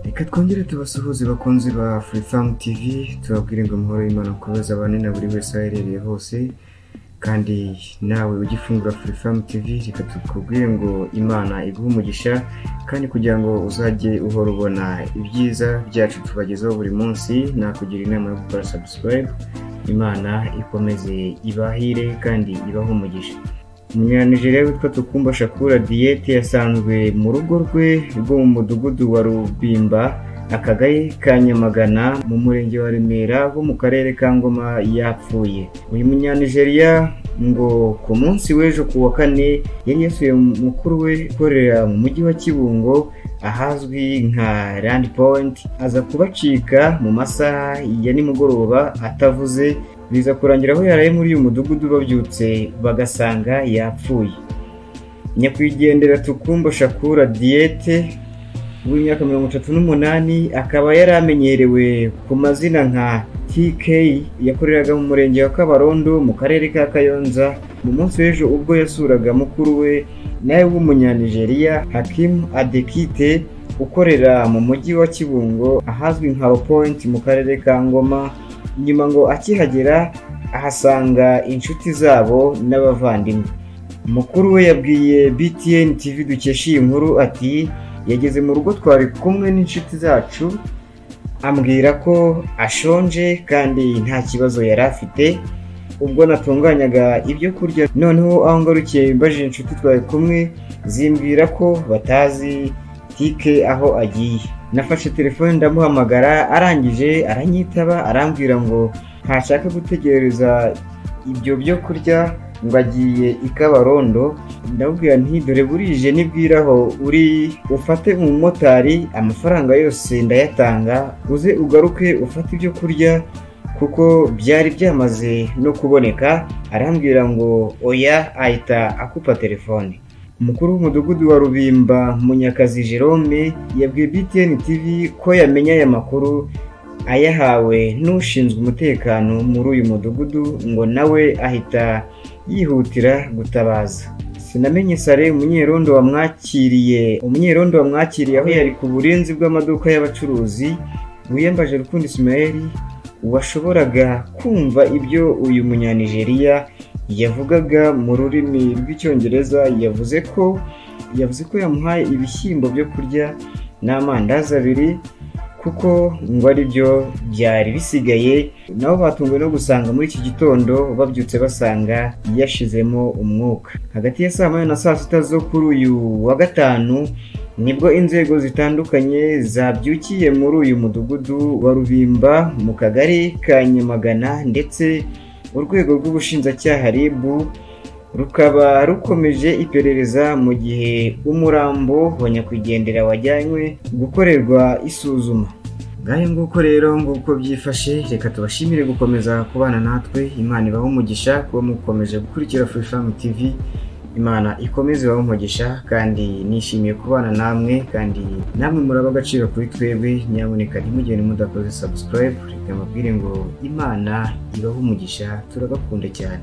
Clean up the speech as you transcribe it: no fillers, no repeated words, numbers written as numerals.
Reka twongere tubasuhuze bakunzi ba Freefarm TV, tubabwire ngo amahoro y'Imana kubaza abantu na buri wese aherereye hose, kandi nawe ugifungura Freefarm TV reka tukubwire ngo Imana iguhe umugisha, kandi kugira ngo uzajye uhora ubona ibyiza byacu tubagezaho buri munsi, nakugira inama yo gukora subscribe. Imana ikomeze ibahire kandi ibaho umugisha. Umunyanigeriya witwa Tukumba Shakura Diete yasanzwe mu rugo rwe rwo mu mudugudu wa Rubimba, akagari ka Nyamagana, mu murenge wa Remera ho mu karere ka Ngoma yapfuye. Uyu munyanigeriya ngo ku munsi w'ejo ku wa kane yari yasuye mukuru we ukorera mu mujyi wa Kibungo ahazwi nka Land Point, aza kubacika mu masaha ya nimugoroba atavuze, biza kurangira aho yaraye muri uyu mudugudu babyutse bagasanga yapfuye. Nyakwigendera Tukumba Shakura Diete w'imyaka 38 akaba yari amenyerewe ku mazina nka TK, yakoreraga mu murenge wa Kabarondo mu karere ka Kayonza. Mu munsi w'ejo ubwo yasuraga mukuru we nawe w'umunyanigeriya Hakim Adekite ukorera mu mujyi wa Kibungo ahazwi nka Point mu karere ka Ngoma, nyuma ngo akihagera ahasanga inshuti zabo n'abavandimwe. Mukuru we yabwiye BTN TV dukesha iyi nkuru ati yageze mu rugo twari kumwe n'inshuti zacu, ambwira ko ashonje kandi nta kibazo yari afite. Ubwo natunganyaga ibyo kurya, noneho aho ngarukiye mbajije inshuti twari kumwe zimbwira ko batazi TK aho agiye. Nafashe telefone ndamuhamagara, arangije aranyitaba arambwira ngo ntashaka gutegereza ibyo byo kurya ngo agiye i Kabarondo. Ndabwira nti dore burije nibwiraho uri ufate umumotari, amafaranga yose ndayatanga, uze ugaruke ufate ibyo kurya kuko byari byamaze no kuboneka. Arambwira ngo oya, ahita akupa telefone. Umukuru w'umudugudu wa Rubimba Munyakazi Jerome yabwiye BTN TV ko yamenya aya makuru ayahawe n'ushinzwe umutekano muri uyu mudugudu, ngo nawe ahita yihutira gutabaza. Sinamenye Sare umunyerondo wamwakiriye aho yari ku burinzi bw'amaduka y'abacuruzi, Wiyambaje Rukundo Ismael washoboraga kumva ibyo uyu munyanigeriya yavugaga mu rurimi rw'icyongereza. Yavuze ko yamuhaye ibishyimbo byo kurya n'amandazi 2 kuko ngo ari byo byari bisigaye. Nabo batunguwe no gusanga muri iki gitondo babyutse basanga yashizemo umwuka. Hagati ya saa 9 na saa 6 zo kuri uyu wa gatanu nibwo inzego zitandukanye zabyukiye muri uyu mudugudu wa Rubimba mu kagari ka Nyamagana, ndetse urwego rw'ubushinjacyaha RIB rukaba rukomeje iperereza, mu gihe umurambo wa nyakwigendera wajyanywe gukorerwa isuzuma. Ngahe nguko rero nguko byifashe, reka tubashimire gukomeza kubana natwe. Imana ibaho umugisha kuba mukomeje gukurikira Freefarm TV. Imana ikomeze ibaho umugisha, kandi nishimiye kubana namwe, kandi namwe muraba agaciro kuri twebwe. Nyamuneka ntimugende mudakoze subscribe. Reka mbabwire ngo Imana ibaho umugisha, turabakunda cyane.